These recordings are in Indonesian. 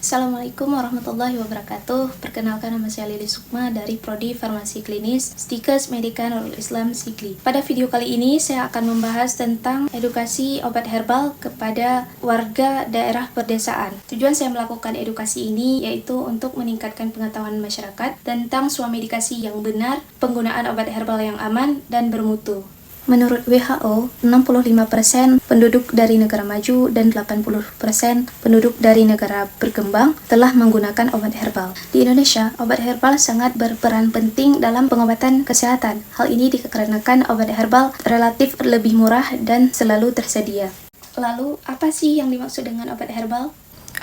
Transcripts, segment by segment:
Assalamualaikum warahmatullahi wabarakatuh. Perkenalkan, nama saya Lili Sukma dari Prodi Farmasi Klinis Stikes Medika Nurul Islam Sigli. Pada video kali ini saya akan membahas tentang edukasi obat herbal kepada warga daerah perdesaan. Tujuan saya melakukan edukasi ini yaitu untuk meningkatkan pengetahuan masyarakat tentang swamedikasi yang benar, penggunaan obat herbal yang aman dan bermutu. Menurut WHO, 65% penduduk dari negara maju dan 80% penduduk dari negara berkembang telah menggunakan obat herbal. Di Indonesia, obat herbal sangat berperan penting dalam pengobatan kesehatan. Hal ini dikarenakan obat herbal relatif lebih murah dan selalu tersedia. Lalu, apa sih yang dimaksud dengan obat herbal?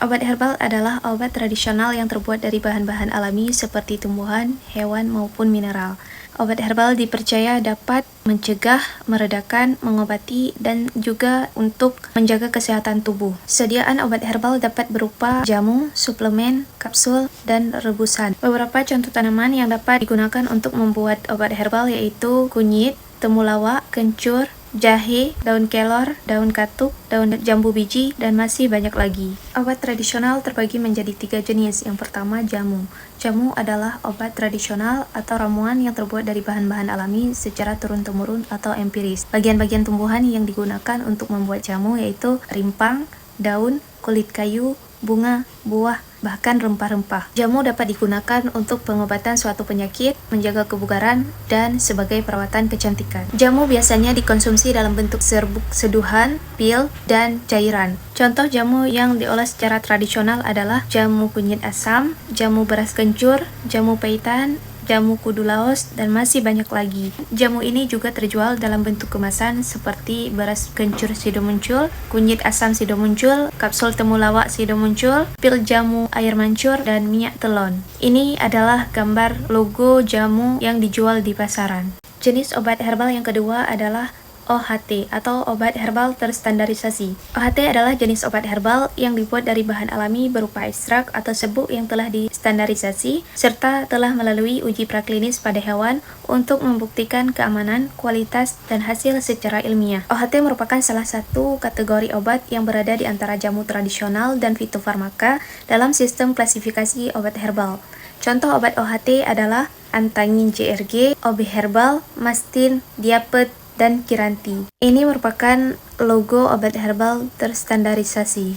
Obat herbal adalah obat tradisional yang terbuat dari bahan-bahan alami seperti tumbuhan, hewan, maupun mineral. Obat herbal dipercaya dapat mencegah, meredakan, mengobati, dan juga untuk menjaga kesehatan tubuh. Sediaan obat herbal dapat berupa jamu, suplemen, kapsul, dan rebusan. Beberapa contoh tanaman yang dapat digunakan untuk membuat obat herbal yaitu kunyit, temulawak, kencur, jahe, daun kelor, daun katuk, daun jambu biji, dan masih banyak lagi. Obat tradisional terbagi menjadi 3 jenis. Yang pertama, jamu. Jamu adalah obat tradisional atau ramuan yang terbuat dari bahan-bahan alami secara turun-temurun atau empiris. Bagian-bagian tumbuhan yang digunakan untuk membuat jamu yaitu rimpang, daun, kulit kayu, bunga, buah, bahkan rempah-rempah. Jamu dapat digunakan untuk pengobatan suatu penyakit, menjaga kebugaran, dan sebagai perawatan kecantikan. Jamu biasanya dikonsumsi dalam bentuk serbuk seduhan, pil, dan cairan. Contoh jamu yang diolah secara tradisional adalah jamu kunyit asam, jamu beras kencur, jamu paitan, jamu kudu laos, dan masih banyak lagi. Jamu ini juga terjual dalam bentuk kemasan seperti beras kencur sido muncul, kunyit asam sido muncul, kapsul temulawak sido muncul, pil jamu air mancur, dan minyak telon. Ini adalah gambar logo jamu yang dijual di pasaran. Jenis obat herbal yang kedua adalah OHT atau obat herbal terstandarisasi. OHT adalah jenis obat herbal yang dibuat dari bahan alami berupa ekstrak atau serbuk yang telah distandarisasi serta telah melalui uji praklinis pada hewan untuk membuktikan keamanan, kualitas, dan hasil secara ilmiah. OHT merupakan salah satu kategori obat yang berada di antara jamu tradisional dan fitofarmaka dalam sistem klasifikasi obat herbal. Contoh obat OHT adalah antangin JRG, OB herbal, mastin, diapet, dan kiranti. Ini merupakan logo obat herbal terstandarisasi.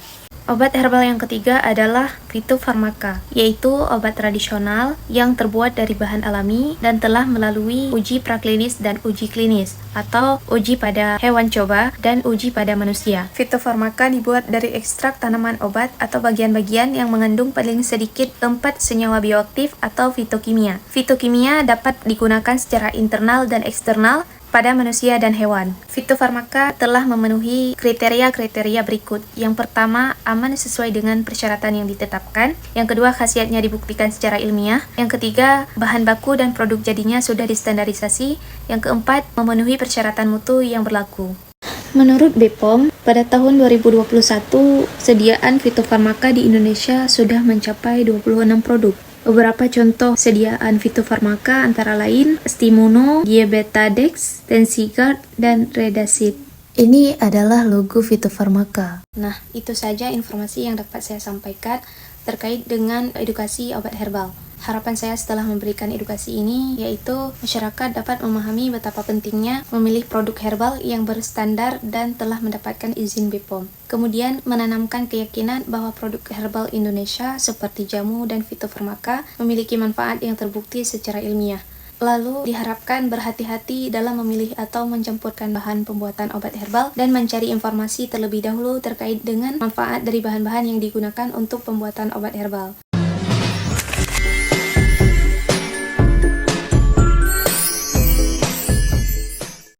Obat herbal yang ketiga adalah fitofarmaka, yaitu obat tradisional yang terbuat dari bahan alami dan telah melalui uji praklinis dan uji klinis, atau uji pada hewan coba dan uji pada manusia. Fitofarmaka dibuat dari ekstrak tanaman obat atau bagian-bagian yang mengandung paling sedikit 4 senyawa bioaktif atau fitokimia. Fitokimia dapat digunakan secara internal dan eksternal pada manusia dan hewan. Fitofarmaka telah memenuhi kriteria-kriteria berikut. Yang pertama, aman sesuai dengan persyaratan yang ditetapkan. Yang kedua, khasiatnya dibuktikan secara ilmiah. Yang ketiga, bahan baku dan produk jadinya sudah distandarisasi. Yang keempat, memenuhi persyaratan mutu yang berlaku. Menurut BPOM, pada tahun 2021, sediaan fitofarmaka di Indonesia sudah mencapai 26 produk. Beberapa contoh sediaan fitofarmaka antara lain Stimuno, Diabetadex, Tensigard, dan Redasit. Ini adalah logo fitofarmaka. Nah, itu saja informasi yang dapat saya sampaikan terkait dengan edukasi obat herbal. Harapan saya setelah memberikan edukasi ini yaitu masyarakat dapat memahami betapa pentingnya memilih produk herbal yang berstandar dan telah mendapatkan izin BPOM. Kemudian menanamkan keyakinan bahwa produk herbal Indonesia seperti jamu dan fitofarmaka memiliki manfaat yang terbukti secara ilmiah. Lalu diharapkan berhati-hati dalam memilih atau mencampurkan bahan pembuatan obat herbal dan mencari informasi terlebih dahulu terkait dengan manfaat dari bahan-bahan yang digunakan untuk pembuatan obat herbal.